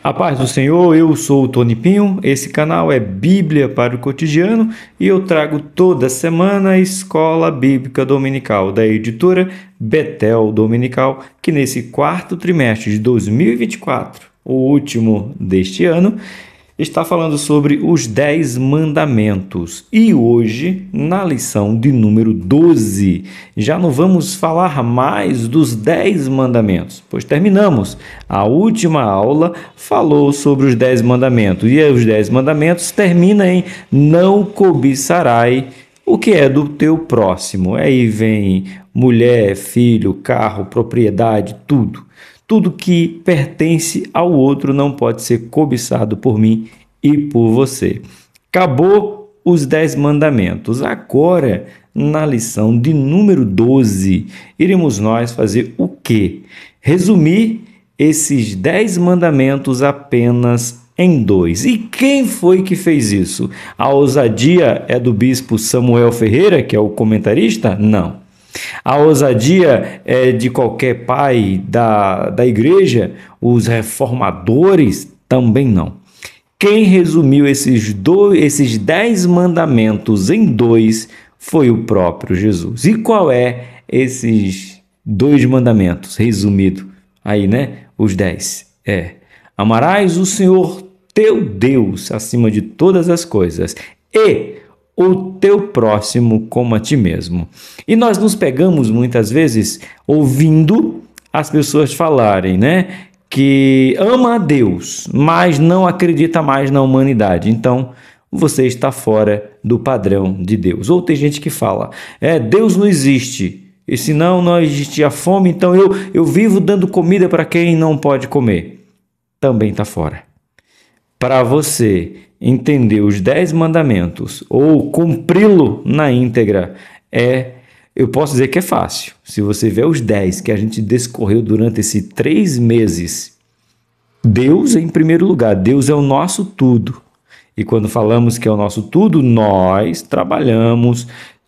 A paz do Senhor, eu sou o Tony Pinho, esse canal é Bíblia para o Cotidiano e eu trago toda semana a Escola Bíblica Dominical da editora Betel Dominical, que nesse quarto trimestre de 2024, o último deste ano, está falando sobre os 10 mandamentos. E hoje, na lição de número 12, já não vamos falar mais dos 10 mandamentos, pois terminamos. A última aula falou sobre os 10 mandamentos, e os 10 mandamentos terminam em não cobiçarai o que é do teu próximo. Aí vem mulher, filho, carro, propriedade, tudo. Tudo que pertence ao outro não pode ser cobiçado por mim e por você. Acabou os 10 mandamentos. Agora, na lição de número 12, iremos nós fazer o quê? Resumir esses 10 mandamentos apenas em 2. E quem foi que fez isso? A ousadia é do bispo Samuel Ferreira, que é o comentarista? Não. A ousadia é de qualquer pai da igreja, os reformadores? Também não. Quem resumiu esses 10 mandamentos em 2 foi o próprio Jesus. E qual é esses 2 mandamentos? Resumido aí, né? Os 10. Amarás o Senhor teu Deus acima de todas as coisas e o teu próximo como a ti mesmo. E nós nos pegamos muitas vezes ouvindo as pessoas falarem, né, que ama a Deus, mas não acredita mais na humanidade. Então, você está fora do padrão de Deus. Ou tem gente que fala, Deus não existe, e se não existia fome, então eu vivo dando comida para quem não pode comer. Também está fora. Para você entender os 10 mandamentos ou cumpri-lo na íntegra, eu posso dizer que é fácil. Se você ver os 10 que a gente discorreu durante esses 3 meses, Deus é em primeiro lugar, Deus é o nosso tudo. E quando falamos que é o nosso tudo, nós trabalhamos,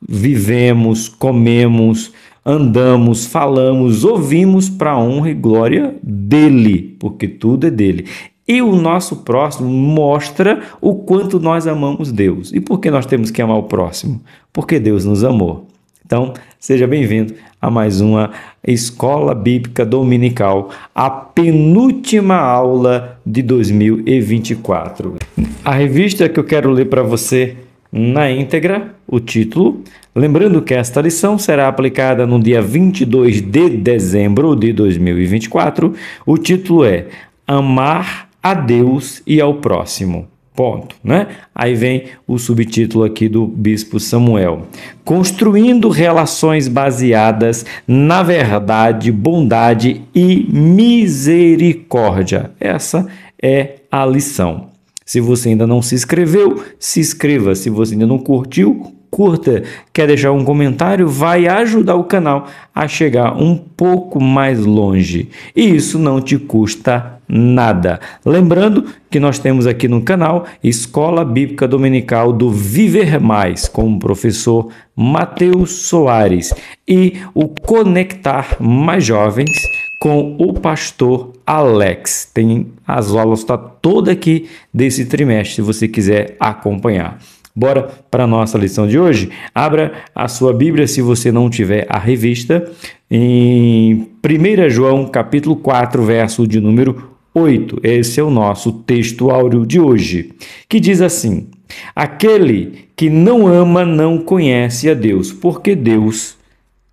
vivemos, comemos, andamos, falamos, ouvimos para a honra e glória dele, porque tudo é dele. E o nosso próximo mostra o quanto nós amamos Deus. E por que nós temos que amar o próximo? Porque Deus nos amou. Então, seja bem-vindo a mais uma Escola Bíblica Dominical, a penúltima aula de 2024. A revista que eu quero ler para você na íntegra, o título. Lembrando que esta lição será aplicada no dia 22 de dezembro de 2024. O título é Amar a Deus e ao próximo. Ponto, né? Aí vem o subtítulo aqui do bispo Samuel. Construindo relações baseadas na verdade, bondade e misericórdia. Essa é a lição. Se você ainda não se inscreveu, se inscreva. Se você ainda não curtiu, curta. Quer deixar um comentário? Vai ajudar o canal a chegar um pouco mais longe. E isso não te custa nada. Lembrando que nós temos aqui no canal Escola Bíblica Dominical do Viver Mais, com o professor Mateus Soares, e o Conectar Mais Jovens com o pastor Alex. Tem as aulas, está toda aqui desse trimestre, se você quiser acompanhar. Bora para a nossa lição de hoje? Abra a sua Bíblia, se você não tiver a revista, em 1 João, capítulo 4, verso de número 8. Esse é o nosso texto áureo de hoje, que diz assim: aquele que não ama não conhece a Deus, porque Deus,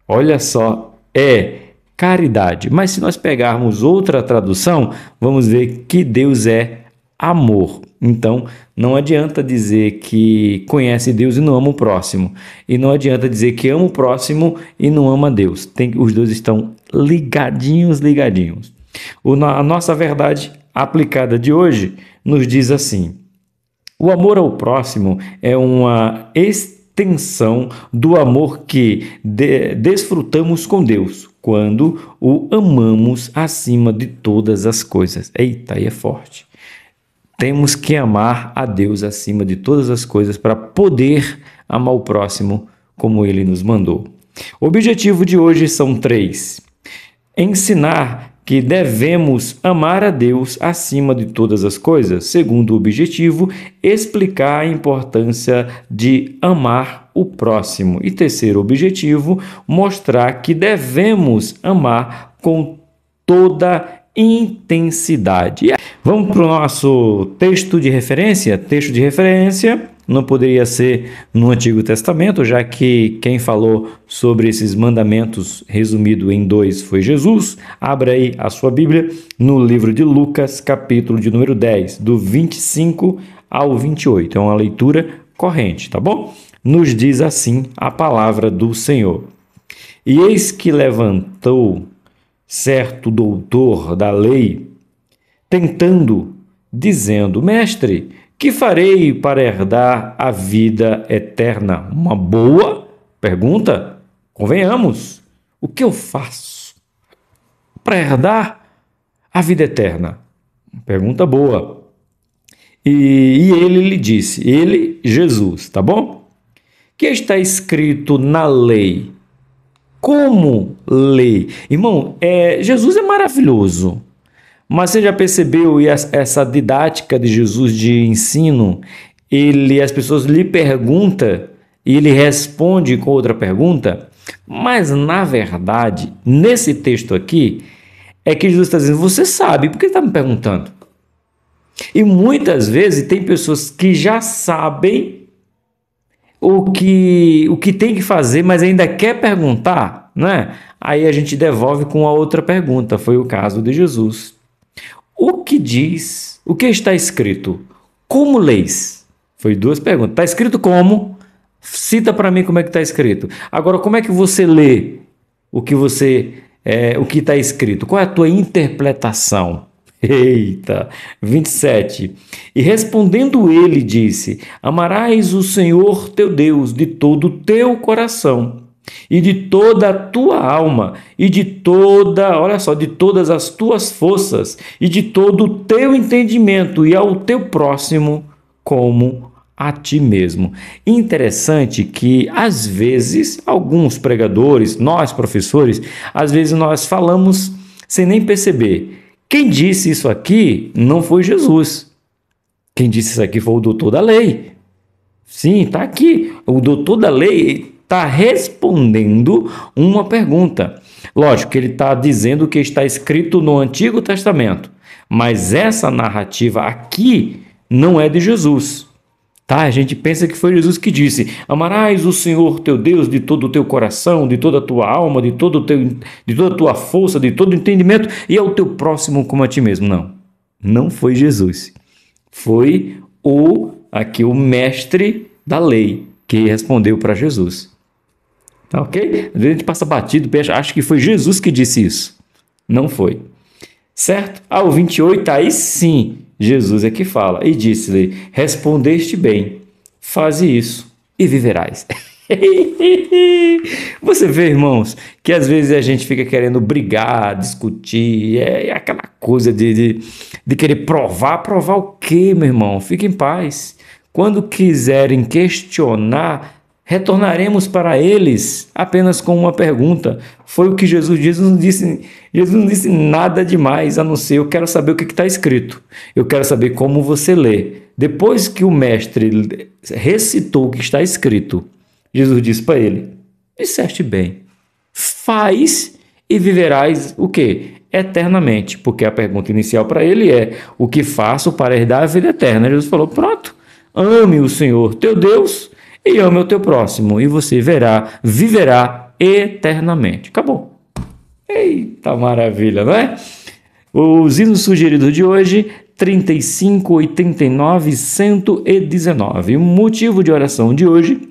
olha só, é caridade. Mas se nós pegarmos outra tradução, vamos ver que Deus é amor. Então, não adianta dizer que conhece Deus e não ama o próximo. E não adianta dizer que ama o próximo e não ama Deus. Os dois estão ligadinhos. A nossa verdade aplicada de hoje nos diz assim: o amor ao próximo é uma extensão do amor que desfrutamos com Deus quando o amamos acima de todas as coisas. Eita, aí é forte. Temos que amar a Deus acima de todas as coisas para poder amar o próximo como Ele nos mandou. O objetivo de hoje são 3. Ensinar que devemos amar a Deus acima de todas as coisas. Segundo objetivo, explicar a importância de amar o próximo. E terceiro objetivo, mostrar que devemos amar com toda intensidade. Vamos para o nosso texto de referência. Texto de referência não poderia ser no Antigo Testamento, já que quem falou sobre esses mandamentos, resumido em 2, foi Jesus. Abra aí a sua Bíblia no livro de Lucas, capítulo de número 10, do 25 ao 28. É uma leitura corrente, tá bom? Nos diz assim a palavra do Senhor. E eis que levantou certo doutor da lei, tentando, dizendo: Mestre, que farei para herdar a vida eterna? Uma boa pergunta. Convenhamos. O que eu faço para herdar a vida eterna? Pergunta boa. E ele lhe disse, ele, Jesus, tá bom? Que está escrito na lei. Como lei? Irmão, Jesus é maravilhoso. Mas você já percebeu essa didática de Jesus de ensino? As pessoas lhe perguntam e ele responde com outra pergunta. Mas, na verdade, nesse texto aqui, é que Jesus está dizendo, você sabe, por que está me perguntando? E muitas vezes tem pessoas que já sabem o que tem que fazer, mas ainda quer perguntar, né? Aí a gente devolve com a outra pergunta. Foi o caso de Jesus. O que diz? O que está escrito? Como leis? Foi 2 perguntas. Está escrito como? Cita para mim como é que está escrito. Agora, como é que você lê o que está escrito? Qual é a tua interpretação? Eita, 27. E respondendo ele, disse: Amarás o Senhor teu Deus de todo o teu coração, e de toda a tua alma, e de todas as tuas forças, e de todo o teu entendimento, e ao teu próximo como a ti mesmo. Interessante que, às vezes, alguns pregadores, nós professores, às vezes nós falamos sem nem perceber. Quem disse isso aqui não foi Jesus. Quem disse isso aqui foi o doutor da lei. Sim, está aqui. O doutor da lei está respondendo uma pergunta. Lógico que ele está dizendo o que está escrito no Antigo Testamento, mas essa narrativa aqui não é de Jesus. Tá? A gente pensa que foi Jesus que disse: amarás o Senhor teu Deus de todo o teu coração, de toda a tua alma, de toda a tua força, de todo o entendimento, e ao teu próximo como a ti mesmo. Não, não foi Jesus. Foi o mestre da lei que respondeu para Jesus. Tá ok? A gente passa batido, acha que foi Jesus que disse isso. Não foi. Certo? Ao 28, aí sim, Jesus é que fala. E disse-lhe: respondeste bem, faze isso e viverás. Você vê, irmãos, que às vezes a gente fica querendo brigar, discutir, aquela coisa de querer provar. Provar o quê, meu irmão? Fique em paz. Quando quiserem questionar, retornaremos para eles apenas com uma pergunta. Foi o que Jesus disse. Jesus não disse nada demais, a não ser: eu quero saber o que está escrito. Eu quero saber como você lê. Depois que o mestre recitou o que está escrito, Jesus disse para ele: disseste bem, faz e viverás o quê? Eternamente. Porque a pergunta inicial para ele é: o que faço para herdar a vida eterna? Jesus falou: pronto, ame o Senhor teu Deus e ame o teu próximo, e você viverá eternamente. Acabou. Eita maravilha, não é? Os hinos sugeridos de hoje: 35, 89 e 119. O motivo de oração de hoje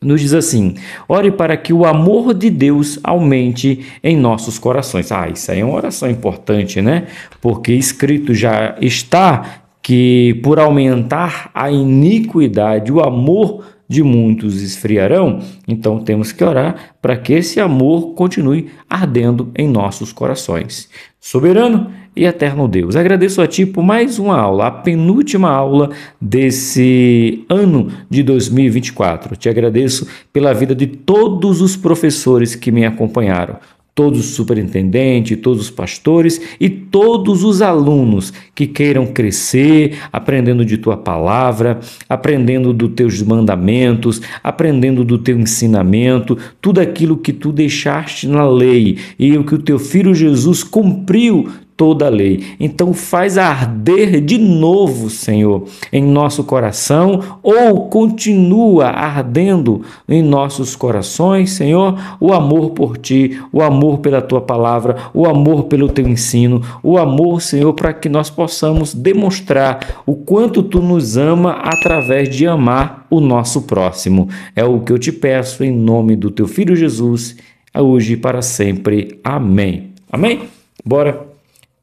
nos diz assim: ore para que o amor de Deus aumente em nossos corações. Isso aí é uma oração importante, né? Porque escrito já está que, por aumentar a iniquidade, o amor de muitos esfriarão. Então temos que orar para que esse amor continue ardendo em nossos corações. Soberano e eterno Deus, agradeço a Ti por mais uma aula, a penúltima aula desse ano de 2024. Te agradeço pela vida de todos os professores que me acompanharam, todos os superintendentes, todos os pastores e todos os alunos que queiram crescer, aprendendo de tua palavra, aprendendo dos teus mandamentos, aprendendo do teu ensinamento, tudo aquilo que tu deixaste na lei e o que o teu filho Jesus cumpriu toda a lei. Então faz arder de novo, Senhor, em nosso coração, ou continua ardendo em nossos corações, Senhor, o amor por Ti, o amor pela Tua palavra, o amor pelo Teu ensino, o amor, Senhor, para que nós possamos demonstrar o quanto Tu nos ama através de amar o nosso próximo. É o que eu te peço em nome do Teu Filho Jesus, hoje e para sempre. Amém. Amém? Bora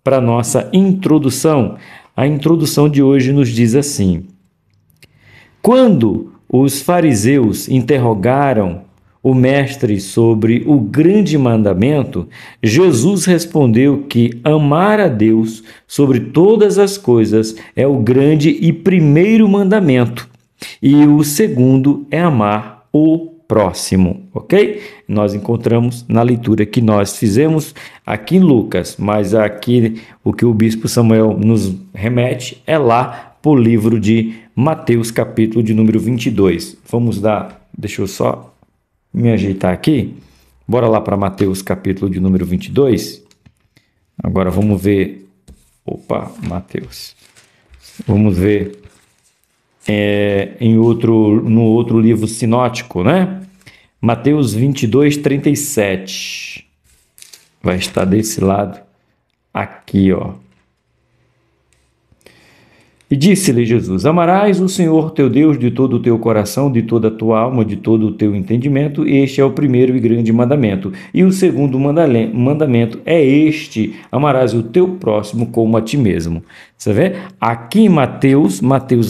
para a nossa introdução. A introdução de hoje nos diz assim: quando os fariseus interrogaram o mestre sobre o grande mandamento, Jesus respondeu que amar a Deus sobre todas as coisas é o grande e primeiro mandamento, e o segundo é amar o próximo, ok? Nós encontramos na leitura que nós fizemos aqui em Lucas, mas aqui o que o bispo Samuel nos remete é lá para o livro de Mateus, capítulo de número 22. Vamos dar, deixa eu só me ajeitar aqui. Bora lá para Mateus, capítulo de número 22. Agora vamos ver, Mateus. Vamos ver no outro livro sinótico, né? Mateus 22, 37. Vai estar desse lado aqui, ó. E disse-lhe Jesus: amarás o Senhor teu Deus de todo o teu coração, de toda a tua alma, de todo o teu entendimento. Este é o primeiro e grande mandamento. E o segundo mandamento é este: amarás o teu próximo como a ti mesmo. Você vê? Aqui em Mateus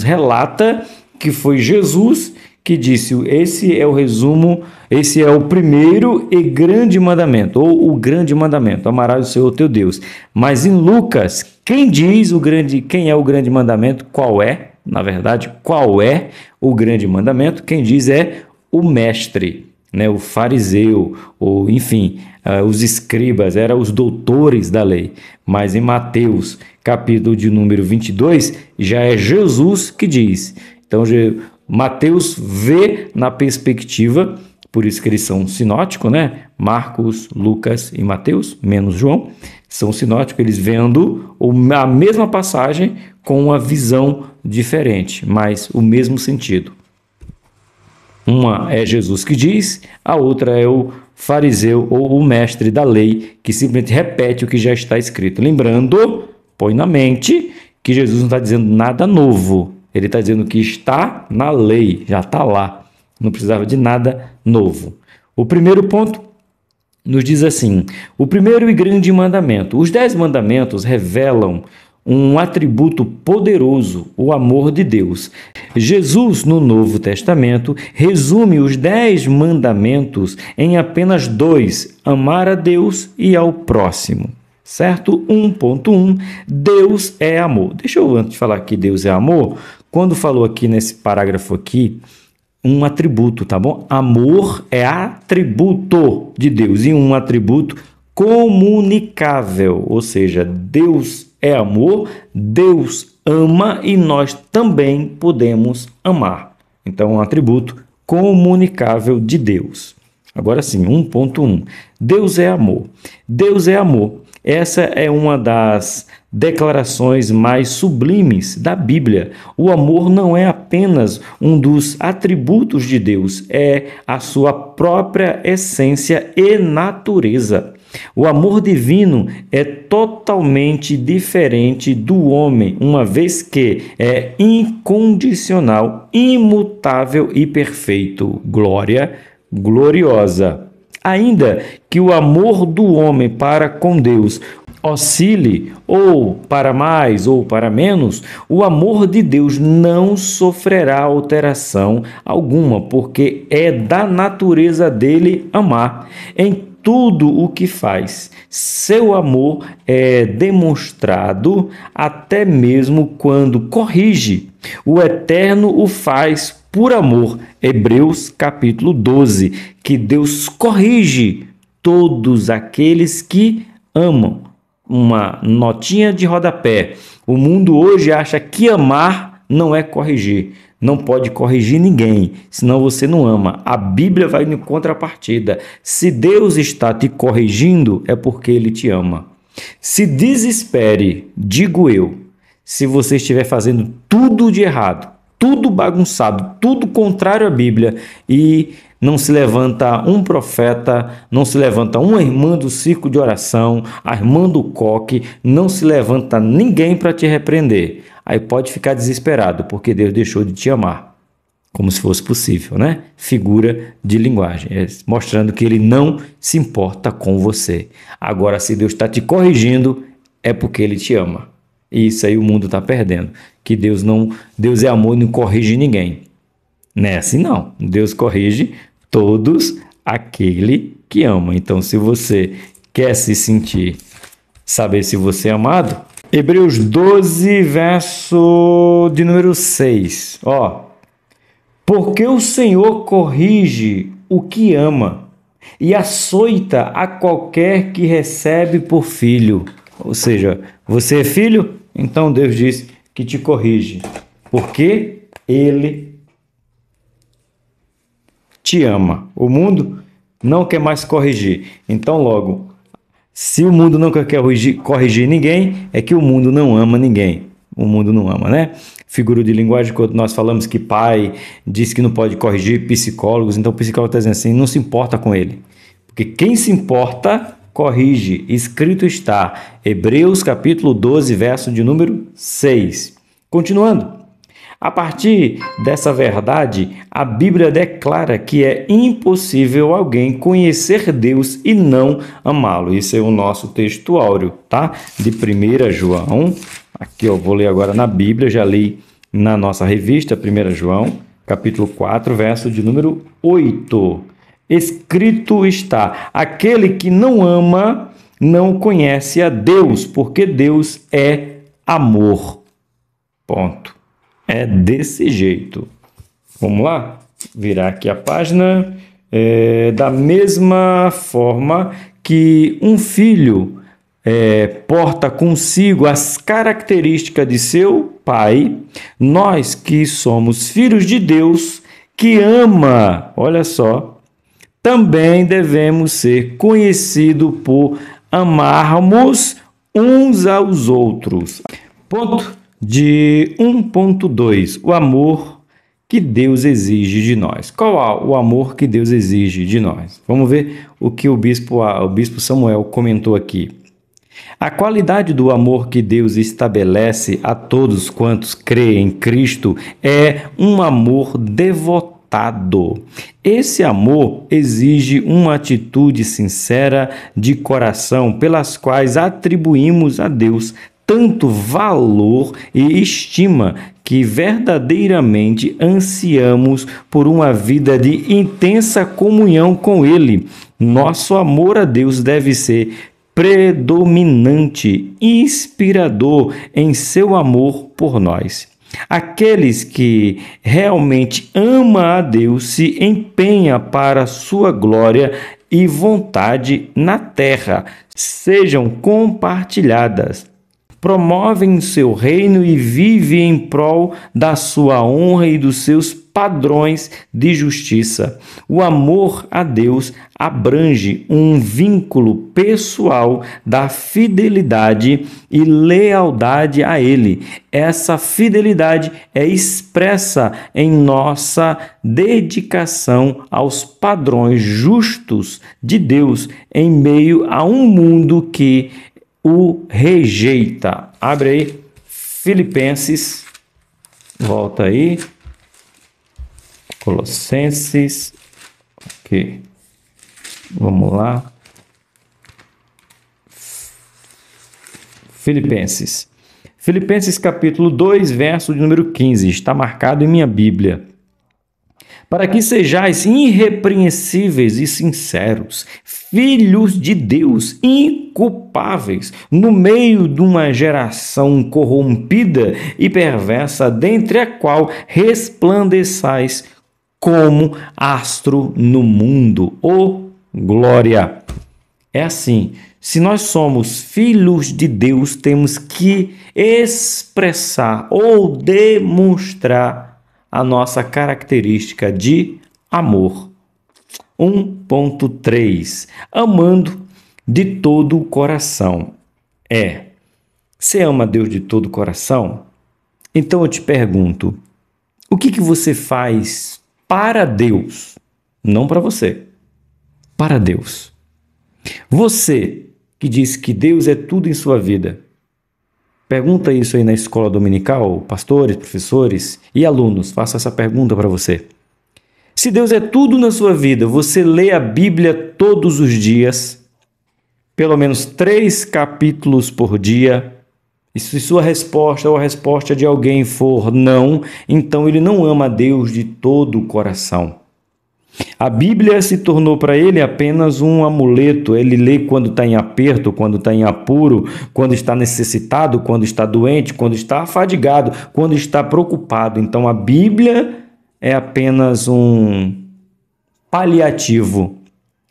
relata que foi Jesus que disse: esse é o resumo, esse é o primeiro e grande mandamento, ou o grande mandamento: amarás o Senhor teu Deus. Mas em Lucas, quem é o grande mandamento? Qual é? Na verdade, qual é o grande mandamento? Quem diz é o mestre, né? O fariseu, ou enfim, os escribas, eram os doutores da lei. Mas em Mateus, capítulo de número 22, já é Jesus que diz. Então, Mateus vê na perspectiva, por isso que eles são sinóticos, né? Marcos, Lucas e Mateus, menos João, são sinóticos, eles vendo a mesma passagem com uma visão diferente, mas o mesmo sentido. Uma é Jesus que diz, a outra é o fariseu ou o mestre da lei, que simplesmente repete o que já está escrito. Lembrando, põe na mente que Jesus não está dizendo nada novo. Ele está dizendo que está na lei, já está lá. Não precisava de nada novo. O primeiro ponto nos diz assim: o primeiro e grande mandamento. Os 10 mandamentos revelam um atributo poderoso, o amor de Deus. Jesus, no Novo Testamento, resume os 10 mandamentos em apenas 2: amar a Deus e ao próximo. Certo? 1.1, Deus é amor. Deixa eu, antes de falar que Deus é amor, quando falou aqui nesse parágrafo aqui, um atributo, tá bom? Amor é atributo de Deus e um atributo comunicável, ou seja, Deus é amor, Deus ama e nós também podemos amar. Então, um atributo comunicável de Deus. Agora sim, 1.1, Deus é amor. Deus é amor. Essa é uma das declarações mais sublimes da Bíblia. O amor não é apenas um dos atributos de Deus, é a sua própria essência e natureza. O amor divino é totalmente diferente do homem, uma vez que é incondicional, imutável e perfeito. Glória gloriosa. Ainda que o amor do homem para com Deus oscile ou para mais ou para menos, o amor de Deus não sofrerá alteração alguma, porque é da natureza dele amar. Em tudo o que faz, seu amor é demonstrado até mesmo quando corrige. O Eterno o faz por amor. Hebreus capítulo 12, que Deus corrige todos aqueles que amam. Uma notinha de rodapé. O mundo hoje acha que amar não é corrigir. Não pode corrigir ninguém, senão você não ama. A Bíblia vai em contrapartida. Se Deus está te corrigindo, é porque Ele te ama. Se desespere, digo eu, se você estiver fazendo tudo de errado, tudo bagunçado, tudo contrário à Bíblia, e não se levanta um profeta, não se levanta uma irmã do círculo de oração, a irmã do coque, não se levanta ninguém para te repreender. Aí pode ficar desesperado, porque Deus deixou de te amar. Como se fosse possível, né? Figura de linguagem, mostrando que Ele não se importa com você. Agora, se Deus está te corrigindo, é porque Ele te ama. E isso aí o mundo está perdendo. Que Deus é amor e não corrige ninguém. Não é assim não. Deus corrige todos aquele que ama. Então, se você quer saber se você é amado, Hebreus 12, verso de número 6. Porque o Senhor corrige o que ama e açoita a qualquer que recebe por filho. Ou seja, você é filho? Então Deus diz que te corrige, porque Ele te ama. O mundo não quer mais corrigir. Então, logo, se o mundo não quer corrigir ninguém, é que o mundo não ama ninguém. O mundo não ama, né? Figura de linguagem, quando nós falamos que pai diz que não pode corrigir psicólogos, então o psicólogo está dizendo assim, não se importa com ele. Porque quem se importa, corrige. Escrito está, Hebreus capítulo 12, verso de número 6. Continuando. A partir dessa verdade, a Bíblia declara que é impossível alguém conhecer Deus e não amá-lo. Isso é o nosso texto áureo, tá? De 1 João. Aqui eu vou ler agora na Bíblia, já li na nossa revista, 1 João, capítulo 4, verso de número 8. Escrito está, aquele que não ama não conhece a Deus, porque Deus é amor. Ponto. É desse jeito. Vamos lá? Virar aqui a página. Da mesma forma que um filho porta consigo as características de seu pai, nós que somos filhos de Deus, que ama, olha só, também devemos ser conhecidos por amarmos uns aos outros. Ponto de 1.2, o amor que Deus exige de nós. Qual é o amor que Deus exige de nós? Vamos ver o que o bispo Samuel comentou aqui. A qualidade do amor que Deus estabelece a todos quantos creem em Cristo é um amor devotado. Esse amor exige uma atitude sincera de coração, pelas quais atribuímos a Deus tanto valor e estima que verdadeiramente ansiamos por uma vida de intensa comunhão com Ele. Nosso amor a Deus deve ser predominante, inspirador em seu amor por nós. Aqueles que realmente amam a Deus se empenham para sua glória e vontade na terra sejam compartilhadas. Promovem seu reino e vivem em prol da sua honra e dos seus padrões de justiça. O amor a Deus abrange um vínculo pessoal da fidelidade e lealdade a Ele. Essa fidelidade é expressa em nossa dedicação aos padrões justos de Deus em meio a um mundo que o rejeita. Abre aí, Filipenses, volta aí, Colossenses, ok, vamos lá, Filipenses capítulo 2, verso de número 15, está marcado em minha Bíblia. Para que sejais irrepreensíveis e sinceros, filhos de Deus, inculpáveis, no meio de uma geração corrompida e perversa, dentre a qual resplandeçais como astro no mundo. Oh, glória! É assim, se nós somos filhos de Deus, temos que expressar ou demonstrar a nossa característica de amor. 1.3 Amando de todo o coração. Você ama Deus de todo o coração? Então eu te pergunto, o que você faz para Deus? Não para você, para Deus. Você que diz que Deus é tudo em sua vida, pergunta isso aí na escola dominical, pastores, professores e alunos, faça essa pergunta para você. Se Deus é tudo na sua vida, você lê a Bíblia todos os dias, pelo menos 3 capítulos por dia. E se sua resposta ou a resposta de alguém for não, então ele não ama a Deus de todo o coração. A Bíblia se tornou para ele apenas um amuleto. Ele lê quando está em aperto, quando está em apuro, quando está necessitado, quando está doente, quando está afadigado, quando está preocupado. Então a Bíblia é apenas um paliativo.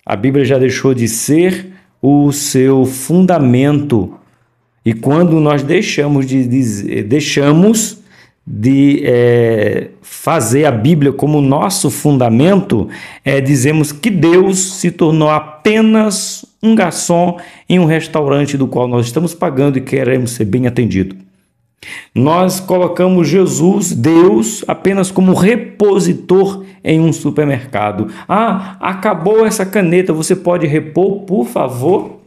A Bíblia já deixou de ser o seu fundamento. E quando nós deixamos de fazer a Bíblia como nosso fundamento, dizemos que Deus se tornou apenas um garçom em um restaurante do qual nós estamos pagando e queremos ser bem atendido. Nós colocamos Jesus, Deus, apenas como repositor em um supermercado. Acabou essa caneta, você pode repor, por favor?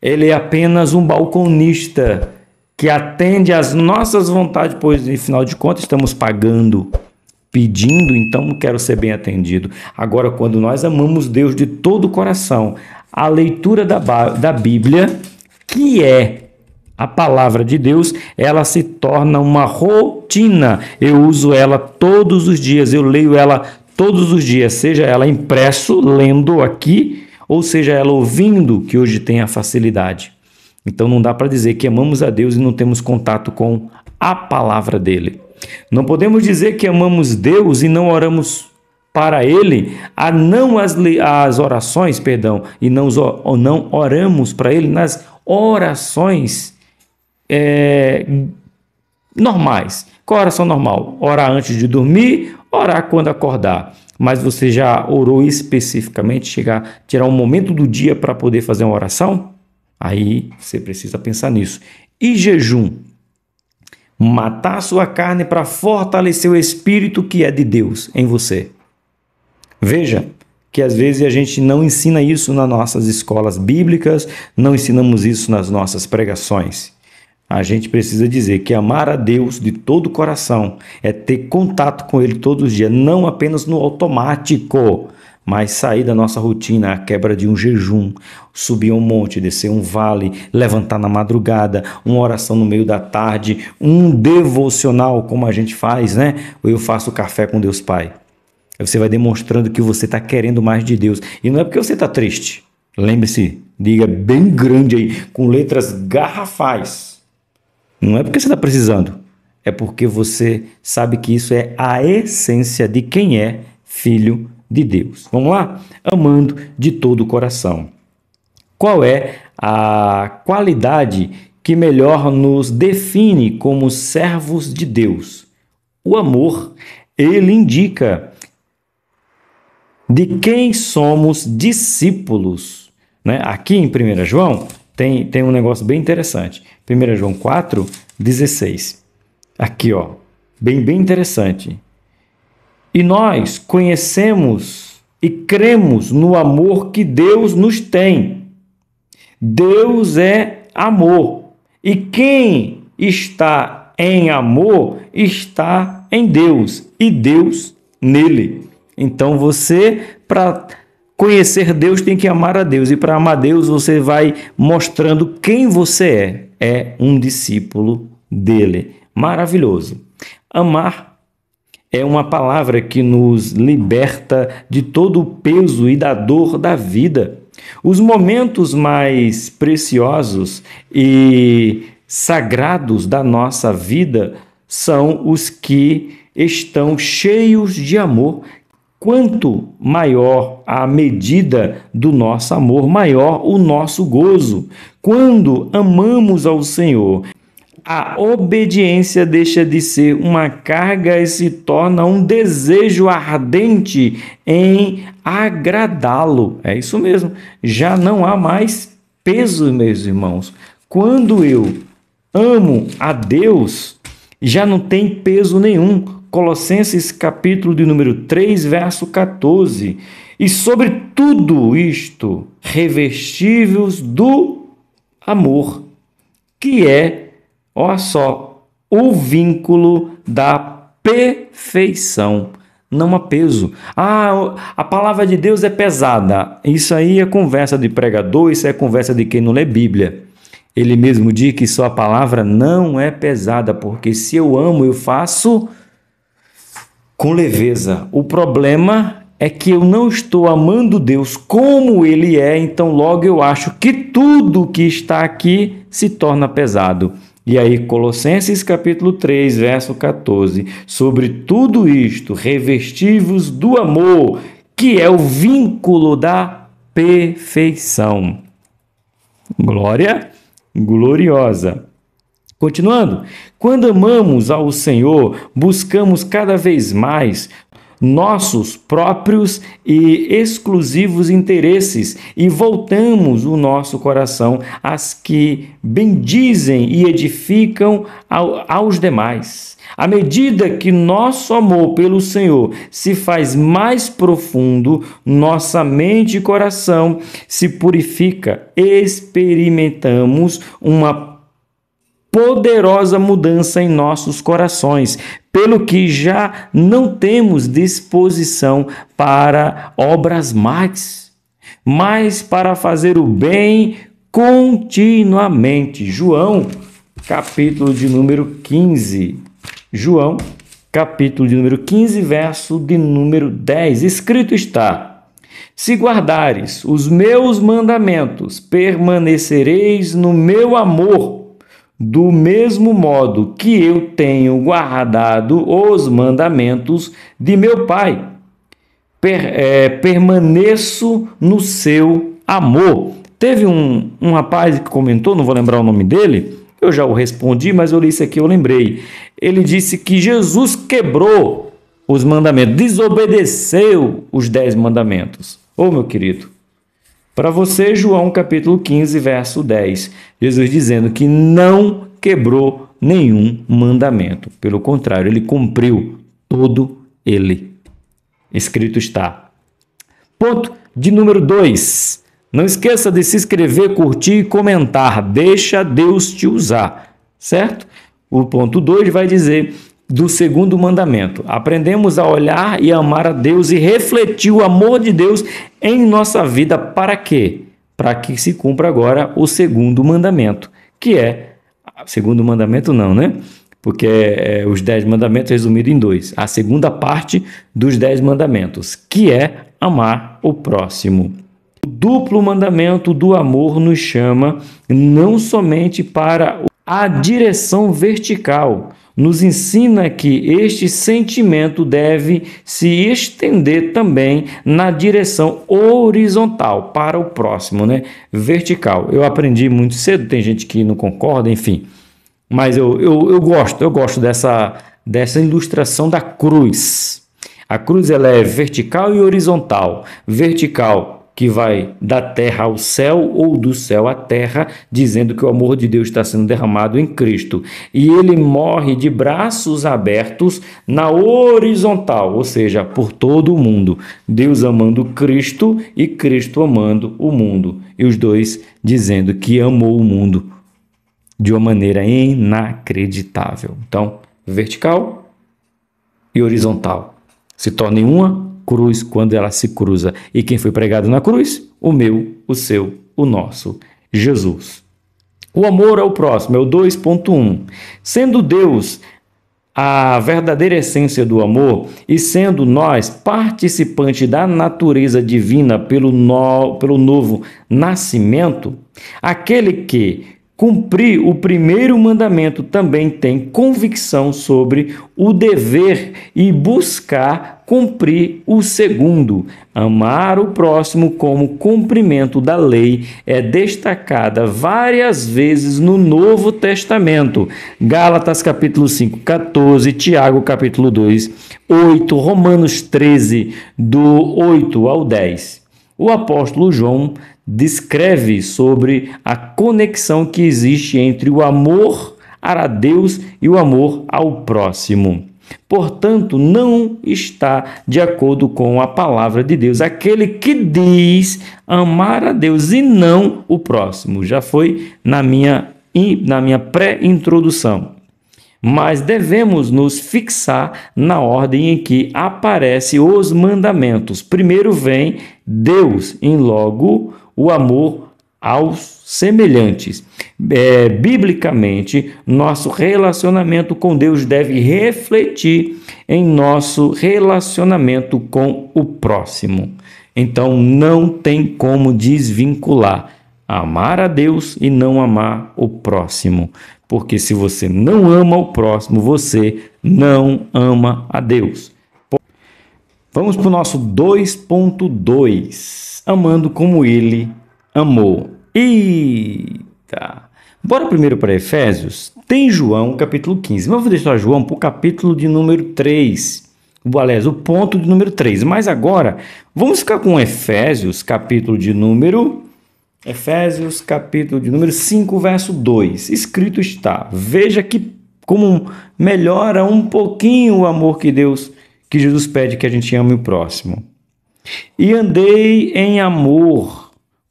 Ele é apenas um balconista que atende às nossas vontades, pois, afinal de contas, estamos pagando, pedindo, então quero ser bem atendido. Agora, quando nós amamos Deus de todo o coração, a leitura da Bíblia, que é a palavra de Deus, ela se torna uma rotina. Eu uso ela todos os dias, eu leio ela todos os dias, seja ela impresso, lendo aqui, ou seja ela ouvindo, que hoje tem a facilidade. Então não dá para dizer que amamos a Deus e não temos contato com a palavra dele. Não podemos dizer que amamos Deus e não oramos para ele, as orações, e não oramos para ele nas orações normais. Qual a oração normal? Orar antes de dormir, orar quando acordar. Mas você já orou especificamente, tirar um momento do dia para poder fazer uma oração? Aí você precisa pensar nisso. E jejum? Matar a sua carne para fortalecer o Espírito que é de Deus em você. Veja que às vezes a gente não ensina isso nas nossas escolas bíblicas, não ensinamos isso nas nossas pregações. A gente precisa dizer que amar a Deus de todo o coração é ter contato com Ele todos os dias, não apenas no automático, mas sair da nossa rotina, a quebra de um jejum, subir um monte, descer um vale, levantar na madrugada, uma oração no meio da tarde, um devocional como a gente faz, né? Ou eu faço café com Deus Pai. Aí você vai demonstrando que você está querendo mais de Deus. E não é porque você está triste. Lembre-se, diga bem grande aí, com letras garrafais. Não é porque você está precisando, é porque você sabe que isso é a essência de quem é filho de Deus. Vamos lá? Amando de todo o coração. Qual é a qualidade que melhor nos define como servos de Deus? O amor, ele indica de quem somos discípulos, né? Aqui em 1 João, tem um negócio bem interessante. 1 João 4:16. Aqui, ó, bem interessante. E nós conhecemos e cremos no amor que Deus nos tem. Deus é amor. E quem está em amor está em Deus e Deus nele. Então você, para conhecer Deus, tem que amar a Deus. E para amar Deus, você vai mostrando quem você é. É um discípulo dele. Maravilhoso. Amar é uma palavra que nos liberta de todo o peso e da dor da vida. Os momentos mais preciosos e sagrados da nossa vida são os que estão cheios de amor. quanto maior a medida do nosso amor, maior o nosso gozo. Quando amamos ao Senhor, a obediência deixa de ser uma carga e se torna um desejo ardente em agradá-lo. É isso mesmo. Já não há mais peso, meus irmãos. Quando eu amo a Deus, já não tem peso nenhum. Colossenses capítulo de número 3, verso 14. E sobre tudo isto, revestivos do amor, que é, olha só, o vínculo da perfeição. Não há peso. A palavra de Deus é pesada. Isso aí é conversa de pregador, isso é conversa de quem não lê Bíblia. Ele mesmo diz que sua palavra não é pesada, porque se eu amo, eu faço com leveza. O problema é que eu não estou amando Deus como Ele é, então logo eu acho que tudo que está aqui se torna pesado. E aí, Colossenses capítulo 3, verso 14. Sobre tudo isto, revestivos do amor, que é o vínculo da perfeição. Glória gloriosa. Continuando, quando amamos ao Senhor, buscamos cada vez mais nossos próprios e exclusivos interesses e voltamos o nosso coração às que bendizem e edificam aos demais. À medida que nosso amor pelo Senhor se faz mais profundo, nossa mente e coração se purifica, experimentamos uma poderosa mudança em nossos corações, pelo que já não temos disposição para obras más, mas para fazer o bem continuamente. João, capítulo de número 15. João, capítulo de número 15, verso de número 10. Escrito está: se guardares os meus mandamentos, permanecereis no meu amor, do mesmo modo que eu tenho guardado os mandamentos de meu Pai. Permaneço no seu amor. Teve um rapaz que comentou, não vou lembrar o nome dele, eu já o respondi, mas eu li isso aqui, eu lembrei. Ele disse que Jesus quebrou os mandamentos, desobedeceu os 10 mandamentos. Ô, meu querido, para você, João capítulo 15, verso 10, Jesus dizendo que não quebrou nenhum mandamento. Pelo contrário, ele cumpriu todo ele. Escrito está. Ponto de número 2. Não esqueça de se inscrever, curtir e comentar. Deixa Deus te usar, certo? O ponto 2 vai dizer do segundo mandamento. Aprendemos a olhar e amar a Deus e refletir o amor de Deus em nossa vida. Para quê? Para que se cumpra agora o segundo mandamento, que é... Segundo mandamento não, né? Porque os 10 mandamentos resumidos em 2. A segunda parte dos 10 mandamentos, que é amar o próximo. O duplo mandamento do amor nos chama não somente para a direção vertical, nos ensina que este sentimento deve se estender também na direção horizontal, para o próximo, né? Vertical. Eu aprendi muito cedo, tem gente que não concorda, enfim. Mas eu gosto dessa ilustração da cruz. A cruz ela é vertical e horizontal. Vertical, que vai da terra ao céu ou do céu à terra, dizendo que o amor de Deus está sendo derramado em Cristo. E ele morre de braços abertos na horizontal, ou seja, por todo o mundo. Deus amando Cristo e Cristo amando o mundo. E os dois dizendo que amou o mundo de uma maneira inacreditável. Então, vertical e horizontal se tornem uma cruz quando ela se cruza. E quem foi pregado na cruz? O meu, o seu, o nosso, Jesus. O amor ao próximo é o 2.1. Sendo Deus a verdadeira essência do amor e sendo nós participantes da natureza divina pelo novo nascimento, aquele que cumprir o primeiro mandamento também tem convicção sobre o dever e buscar cumprir o segundo. Amar o próximo como cumprimento da lei é destacada várias vezes no Novo Testamento. Gálatas capítulo 5, 14, Tiago capítulo 2, 8, Romanos 13, do 8 ao 10. O apóstolo João descreve sobre a conexão que existe entre o amor a Deus e o amor ao próximo. Portanto, não está de acordo com a palavra de Deus aquele que diz amar a Deus e não o próximo. Já foi na minha pré-introdução. Mas devemos nos fixar na ordem em que aparecem os mandamentos. Primeiro vem Deus, e logo o amor aos semelhantes. Biblicamente, nosso relacionamento com Deus deve refletir em nosso relacionamento com o próximo. Então, não tem como desvincular amar a Deus e não amar o próximo. Porque se você não ama o próximo, você não ama a Deus. Vamos para o nosso 2.2. Amando como Ele amou. Eita! Bora primeiro para Efésios. Tem João, capítulo 15. Mas eu vou deixar João para o capítulo de número 3. Aliás, o ponto de número 3. Mas agora, vamos ficar com Efésios, capítulo de número 5, verso 2. Escrito está: veja que como melhora um pouquinho o amor que Jesus pede que a gente ame o próximo. E andei em amor,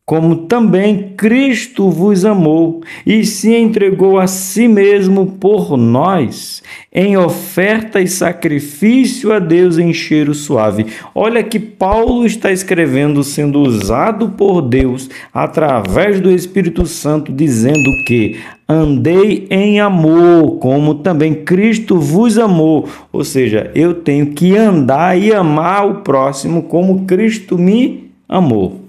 como também Cristo vos amou e se entregou a si mesmo por nós, em oferta e sacrifício a Deus em cheiro suave. Olha que Paulo está escrevendo, sendo usado por Deus através do Espírito Santo, dizendo que andei em amor, como também Cristo vos amou. Ou seja, eu tenho que andar e amar o próximo como Cristo me amou.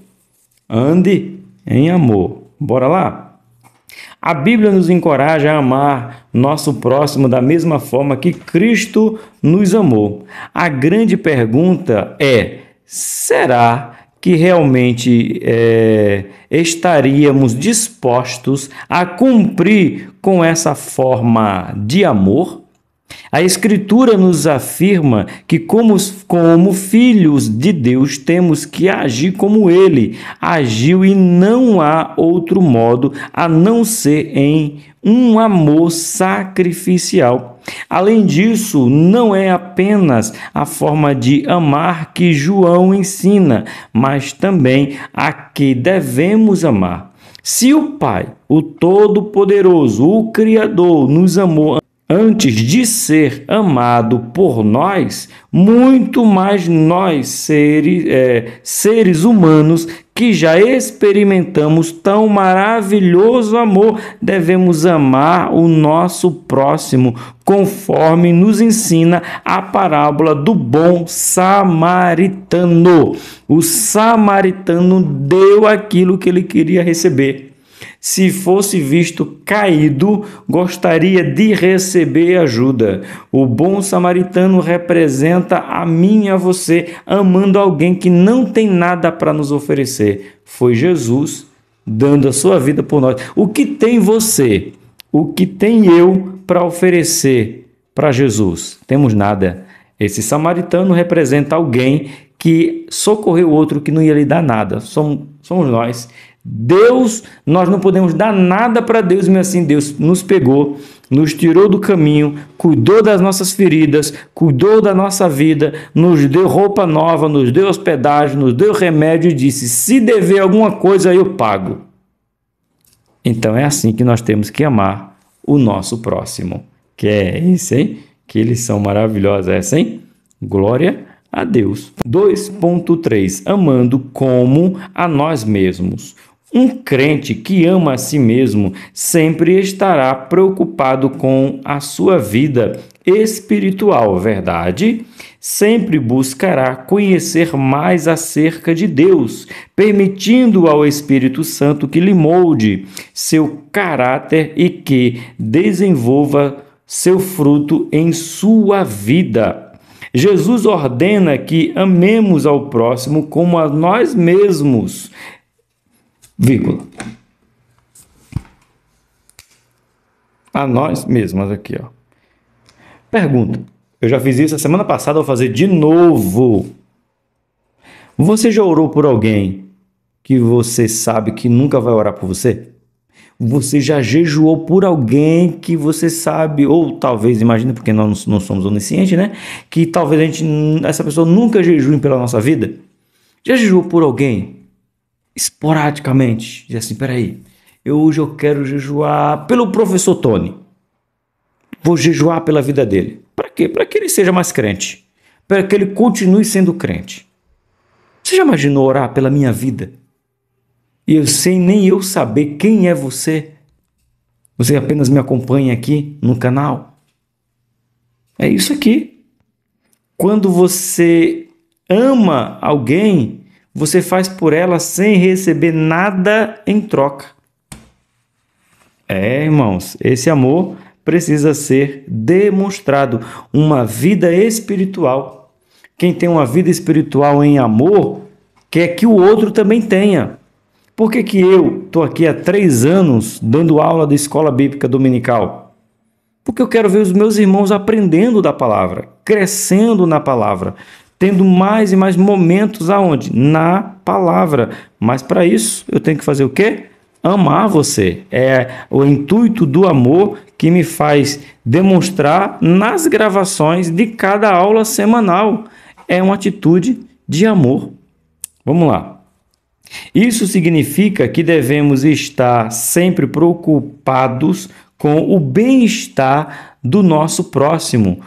Ande em amor. Bora lá? A Bíblia nos encoraja a amar nosso próximo da mesma forma que Cristo nos amou. A grande pergunta é: será que realmente estaríamos dispostos a cumprir com essa forma de amor? A Escritura nos afirma que, como filhos de Deus, temos que agir como Ele agiu, e não há outro modo a não ser em um amor sacrificial. Além disso, não é apenas a forma de amar que João ensina, mas também a que devemos amar. Se o Pai, o Todo-Poderoso, o Criador, nos amou antes de ser amado por nós, muito mais nós, seres humanos, que já experimentamos tão maravilhoso amor, devemos amar o nosso próximo, conforme nos ensina a parábola do bom samaritano. O samaritano deu aquilo que ele queria receber. Se fosse visto caído, gostaria de receber ajuda. O bom samaritano representa a mim e a você, amando alguém que não tem nada para nos oferecer. Foi Jesus dando a sua vida por nós. O que tem você? O que tem eu para oferecer para Jesus? Temos nada. Esse samaritano representa alguém que socorreu outro que não ia lhe dar nada. Somos nós. Deus, nós não podemos dar nada para Deus, mas assim Deus nos pegou, nos tirou do caminho, cuidou das nossas feridas, cuidou da nossa vida, nos deu roupa nova, nos deu hospedagem, nos deu remédio e disse: se dever alguma coisa eu pago. Então é assim que nós temos que amar o nosso próximo. Que é isso, hein? Que lição maravilhosa essa, hein? Glória a Deus. 2.3. Amando como a nós mesmos. Um crente que ama a si mesmo sempre estará preocupado com a sua vida espiritual, verdade? Sempre buscará conhecer mais acerca de Deus, permitindo ao Espírito Santo que lhe molde seu caráter e que desenvolva seu fruto em sua vida. Jesus ordena que amemos ao próximo como a nós mesmos. Vírgula. A nós mesmos aqui, ó. Pergunta. Eu já fiz isso a semana passada, vou fazer de novo. Você já orou por alguém que você sabe que nunca vai orar por você? Você já jejuou por alguém que você sabe, ou talvez, imagina, porque nós não somos oniscientes, né? Que talvez essa pessoa nunca jejue pela nossa vida. Já jejuou por alguém? Esporadicamente. Diz assim, peraí, hoje eu quero jejuar pelo professor Tony. Vou jejuar pela vida dele. Para quê? Para que ele seja mais crente. Para que ele continue sendo crente. Você já imaginou orar pela minha vida? E eu sem nem eu saber quem é você. Você apenas me acompanha aqui no canal. É isso aqui. Quando você ama alguém, você faz por ela sem receber nada em troca. Irmãos, esse amor precisa ser demonstrado. Uma vida espiritual. Quem tem uma vida espiritual em amor, quer que o outro também tenha. Por que eu estou aqui há 3 anos dando aula da escola bíblica dominical? Porque eu quero ver os meus irmãos aprendendo da palavra, crescendo na palavra, tendo mais e mais momentos aonde? Na palavra. Mas para isso eu tenho que fazer o quê? Amar você. É o intuito do amor que me faz demonstrar nas gravações de cada aula semanal. É uma atitude de amor. Vamos lá. Isso significa que devemos estar sempre preocupados com o bem-estar do nosso próximo,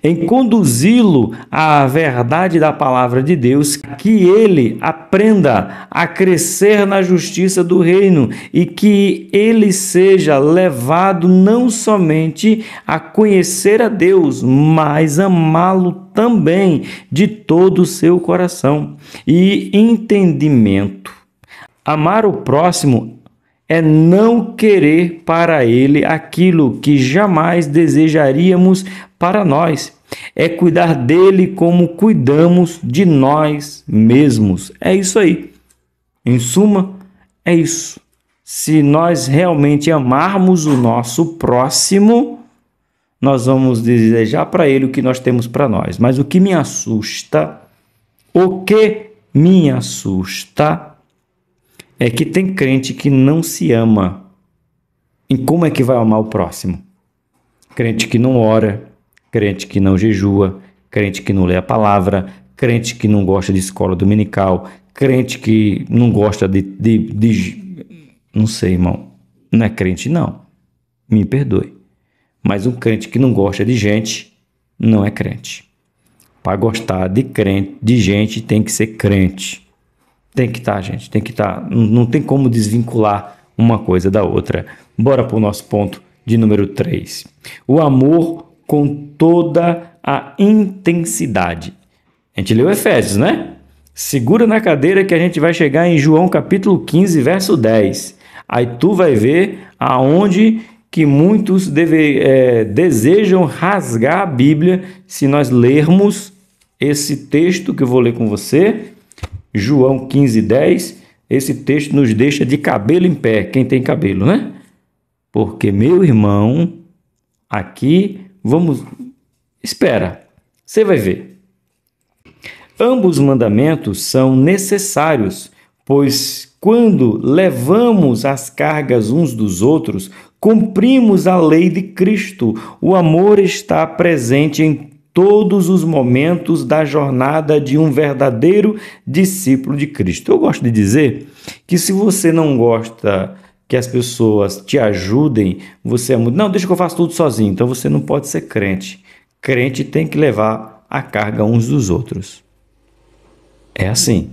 em conduzi-lo à verdade da palavra de Deus, que ele aprenda a crescer na justiça do reino e que ele seja levado não somente a conhecer a Deus, mas amá-lo também de todo o seu coração. E entendimento. Amar o próximo é não querer para ele aquilo que jamais desejaríamos para nós. É cuidar dele como cuidamos de nós mesmos. É isso aí. Em suma, é isso. Se nós realmente amarmos o nosso próximo, nós vamos desejar para ele o que nós temos para nós. Mas o que me assusta é que tem crente que não se ama. E como é que vai amar o próximo? Crente que não ora, crente que não jejua, crente que não lê a palavra, crente que não gosta de escola dominical, crente que não gosta não sei, irmão. Não é crente, não. Me perdoe. Mas um crente que não gosta de gente não é crente. Para gostar de gente tem que ser crente. Tem que estar, gente. Tem que estar. Não tem como desvincular uma coisa da outra. Bora para o nosso ponto de número 3. O amor com toda a intensidade. A gente leu Efésios, né? Segura na cadeira que a gente vai chegar em João capítulo 15, verso 10. Aí tu vai ver aonde que muitos desejam rasgar a Bíblia se nós lermos esse texto que eu vou ler com você, João 15, 10. Esse texto nos deixa de cabelo em pé, quem tem cabelo, né? Porque, meu irmão, aqui, espera, você vai ver. Ambos os mandamentos são necessários, pois quando levamos as cargas uns dos outros, cumprimos a lei de Cristo. O amor está presente em todos os momentos da jornada de um verdadeiro discípulo de Cristo. Eu gosto de dizer que se você não gosta que as pessoas te ajudem, você é muito... Não, deixa que eu faço tudo sozinho. Então você não pode ser crente. Crente tem que levar a carga uns dos outros. É assim.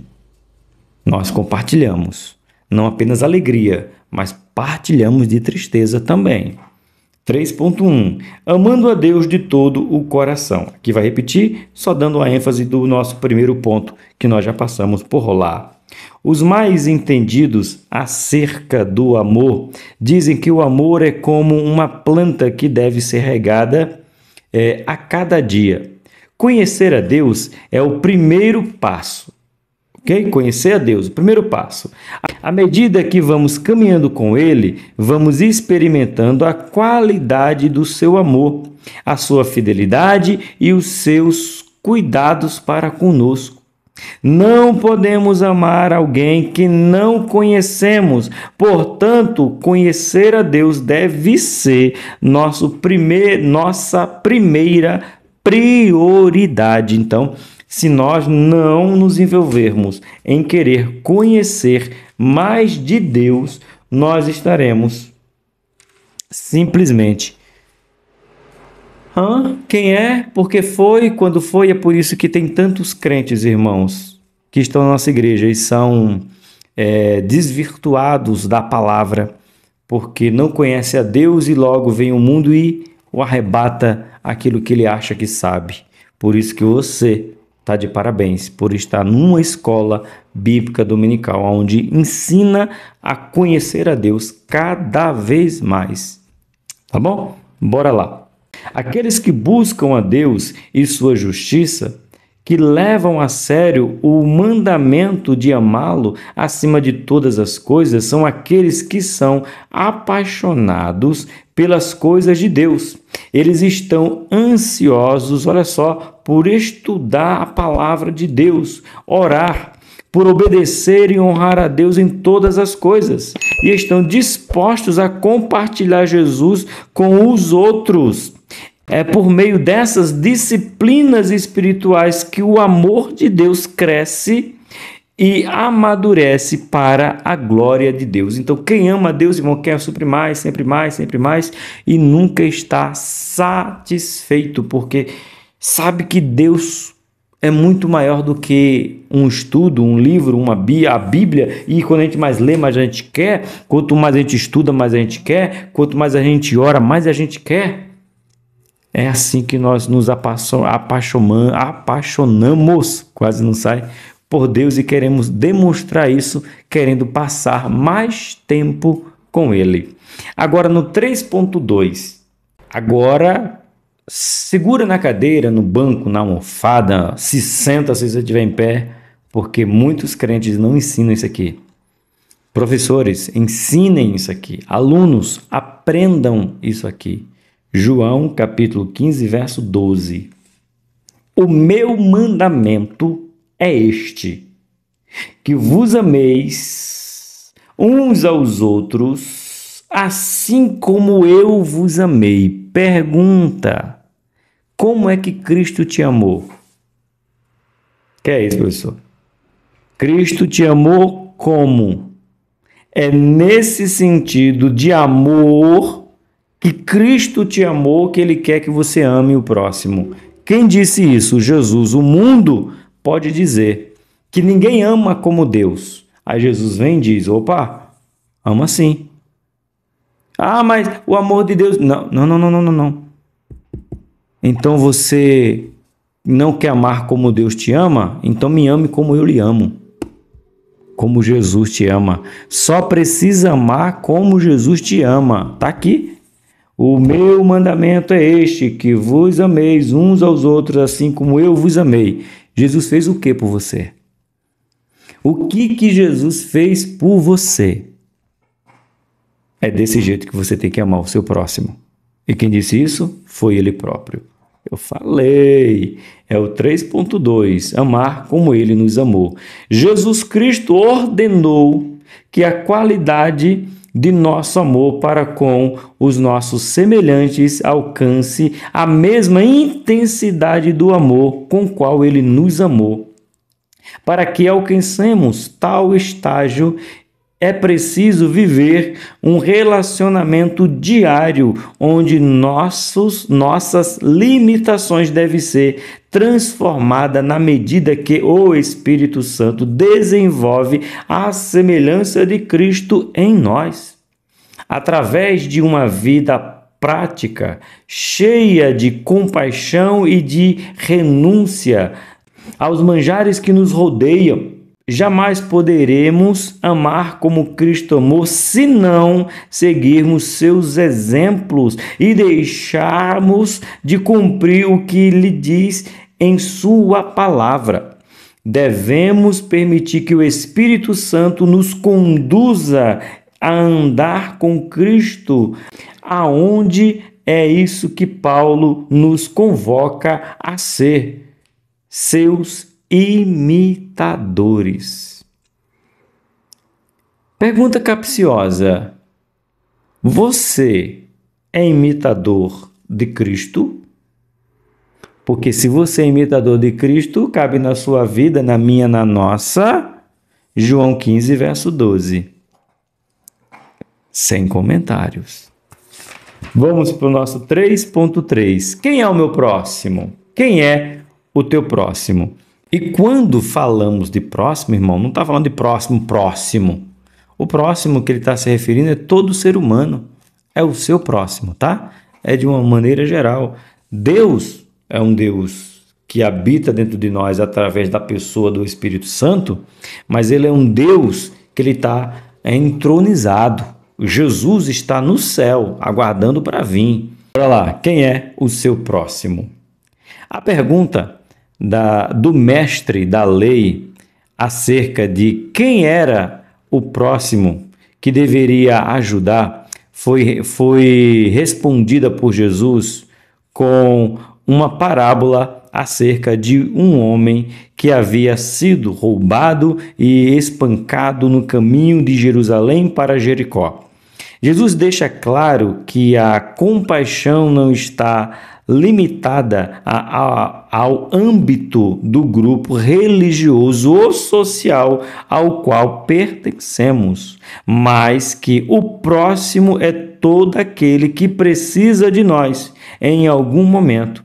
Nós compartilhamos, não apenas alegria, mas partilhamos de tristeza também. 3.1. Amando a Deus de todo o coração. Aqui vai repetir, só dando a ênfase do nosso primeiro ponto, que nós já passamos por lá. Os mais entendidos acerca do amor dizem que o amor é como uma planta que deve ser regada a cada dia. Conhecer a Deus é o primeiro passo. Ok? Conhecer a Deus, o primeiro passo. À medida que vamos caminhando com Ele, vamos experimentando a qualidade do seu amor, a sua fidelidade e os seus cuidados para conosco. Não podemos amar alguém que não conhecemos. Portanto, conhecer a Deus deve ser nossa primeira prioridade. Então, se nós não nos envolvermos em querer conhecer mais de Deus, nós estaremos simplesmente: quem é? Porque foi? Quando foi? É por isso que tem tantos crentes, irmãos, que estão na nossa igreja e são desvirtuados da palavra, porque não conhece a Deus e logo vem o mundo e o arrebata aquilo que ele acha que sabe. Por isso que você está de parabéns por estar numa escola bíblica dominical, onde ensina a conhecer a Deus cada vez mais. Tá bom? Bora lá. Aqueles que buscam a Deus e sua justiça, que levam a sério o mandamento de amá-lo acima de todas as coisas, são aqueles que são apaixonados pelas coisas de Deus. Eles estão ansiosos, olha só, por estudar a palavra de Deus, orar, por obedecer e honrar a Deus em todas as coisas, e estão dispostos a compartilhar Jesus com os outros. É por meio dessas disciplinas espirituais que o amor de Deus cresce e amadurece para a glória de Deus. Então, quem ama a Deus, irmão, quer sempre mais e nunca está satisfeito, porque sabe que Deus é muito maior do que um estudo, um livro, a Bíblia, e quando a gente mais lê, mais a gente quer, quanto mais a gente estuda, mais a gente quer, quanto mais a gente ora, mais a gente quer. É assim que nós nos apaixonamos, quase não sai, por Deus, e queremos demonstrar isso, querendo passar mais tempo com Ele. Agora no 3.2, agora segura na cadeira, no banco, na almofada, se senta se você estiver em pé, porque muitos crentes não ensinam isso aqui. Professores, ensinem isso aqui. Alunos, aprendam isso aqui. João, capítulo 15, verso 12. O meu mandamento é este, que vos ameis uns aos outros, assim como eu vos amei. Pergunta: como é que Cristo te amou? Que é isso, professor? Cristo te amou como? É nesse sentido de amor que Cristo te amou, que Ele quer que você ame o próximo. Quem disse isso? Jesus. O mundo pode dizer que ninguém ama como Deus. Aí Jesus vem e diz: opa, ama sim. Ah, mas o amor de Deus... Não. Então você não quer amar como Deus te ama? Então me ame como eu lhe amo. Como Jesus te ama. Só precisa amar como Jesus te ama. Tá aqui. O meu mandamento é este, que vos ameis uns aos outros, assim como eu vos amei. Jesus fez o que por você? O que Jesus fez por você? É desse jeito que você tem que amar o seu próximo. E quem disse isso foi Ele próprio. Eu falei. É o 3.2. Amar como Ele nos amou. Jesus Cristo ordenou que a qualidade de nosso amor para com os nossos semelhantes alcance a mesma intensidade do amor com qual Ele nos amou. Para que alcancemos tal estágio, é preciso viver um relacionamento diário, onde nossas limitações devem ser transformadas na medida que o Espírito Santo desenvolve a semelhança de Cristo em nós. Através de uma vida prática, cheia de compaixão e de renúncia aos manjares que nos rodeiam, jamais poderemos amar como Cristo amou se não seguirmos seus exemplos e deixarmos de cumprir o que Ele diz em sua palavra. Devemos permitir que o Espírito Santo nos conduza a andar com Cristo, aonde é isso que Paulo nos convoca a ser, seus imitadores. Pergunta capciosa: você é imitador de Cristo? Porque se você é imitador de Cristo, cabe na sua vida, na minha, na nossa, João 15, verso 12. Sem comentários. Vamos para o nosso 3.3. Quem é o meu próximo? Quem é o teu próximo? E quando falamos de próximo, irmão, não está falando de próximo. O próximo que ele está se referindo é todo ser humano. É o seu próximo, tá? É de uma maneira geral. Deus é um Deus que habita dentro de nós através da pessoa do Espírito Santo, mas ele é um Deus que ele está entronizado. Jesus está no céu, aguardando para vir. Olha lá, quem é o seu próximo? A pergunta do mestre da lei acerca de quem era o próximo que deveria ajudar foi respondida por Jesus com uma parábola acerca de um homem que havia sido roubado e espancado no caminho de Jerusalém para Jericó. Jesus deixa claro que a compaixão não está limitada ao âmbito do grupo religioso ou social ao qual pertencemos, mas que o próximo é todo aquele que precisa de nós em algum momento.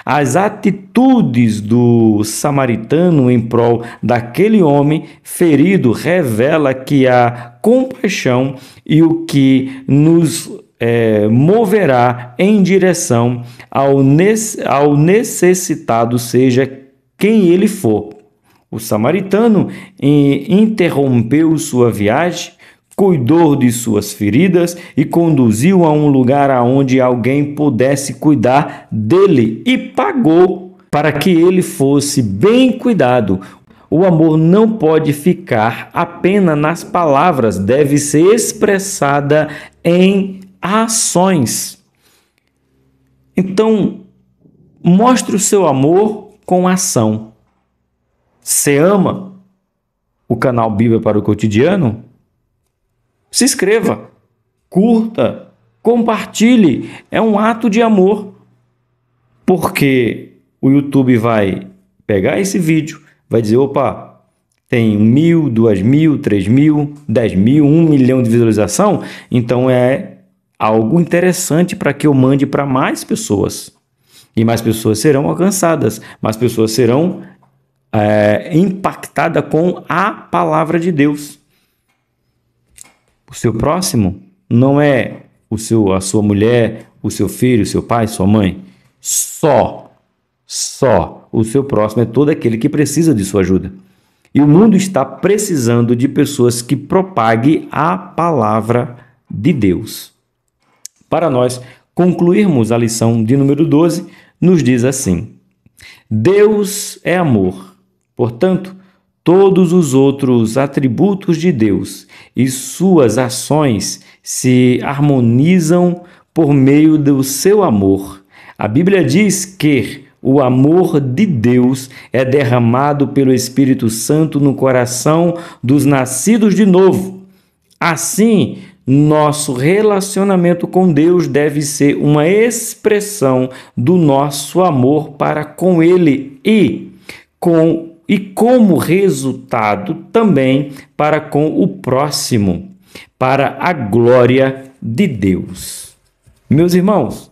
As atitudes do samaritano em prol daquele homem ferido revela que a compaixão e o que nos moverá em direção ao necessitado, seja quem ele for. O samaritano interrompeu sua viagem, cuidou de suas feridas e conduziu a um lugar aonde alguém pudesse cuidar dele e pagou para que ele fosse bem cuidado. O amor não pode ficar apenas nas palavras, deve ser expressada em ações. Então, mostre o seu amor com ação. Você ama o canal Bíblia para o Cotidiano? Se inscreva, curta, compartilhe. É um ato de amor. Porque o YouTube vai pegar esse vídeo, vai dizer, opa, tem 1.000, 2.000, 3.000, 10.000, 1 milhão de visualização, então é algo interessante para que eu mande para mais pessoas. E mais pessoas serão alcançadas, mais pessoas serão impactadas com a palavra de Deus. O seu próximo não é a sua mulher, o seu filho, o seu pai, sua mãe. Só o seu próximo é todo aquele que precisa de sua ajuda. E o mundo está precisando de pessoas que propaguem a palavra de Deus. Para nós concluirmos a lição de número 12, nos diz assim: Deus é amor, portanto, todos os outros atributos de Deus e suas ações se harmonizam por meio do seu amor. A Bíblia diz que o amor de Deus é derramado pelo Espírito Santo no coração dos nascidos de novo. Assim, nosso relacionamento com Deus deve ser uma expressão do nosso amor para com Ele e como resultado também para com o próximo, para a glória de Deus. Meus irmãos,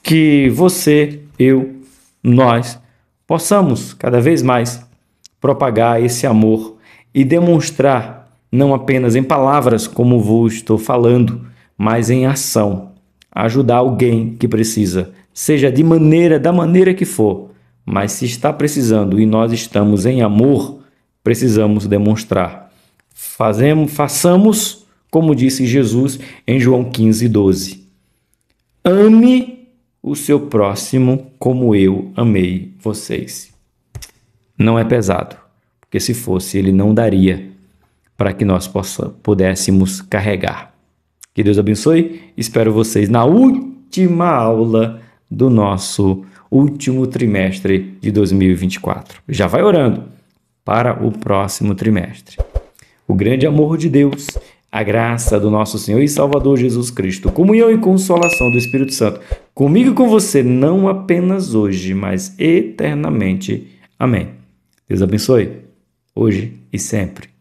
que você, eu, nós possamos cada vez mais propagar esse amor e demonstrar, não apenas em palavras como vos estou falando, mas em ação, ajudar alguém que precisa, seja da maneira que for, mas se está precisando e nós estamos em amor, precisamos demonstrar. Façamos como disse Jesus em João 15, 12. Ame o seu próximo como eu amei vocês. Não é pesado, porque se fosse, ele não daria para que nós pudéssemos carregar. Que Deus abençoe. Espero vocês na última aula do nosso último trimestre de 2024. Já vai orando para o próximo trimestre. O grande amor de Deus, a graça do nosso Senhor e Salvador Jesus Cristo, comunhão e consolação do Espírito Santo, comigo e com você, não apenas hoje, mas eternamente. Amém. Deus abençoe, hoje e sempre.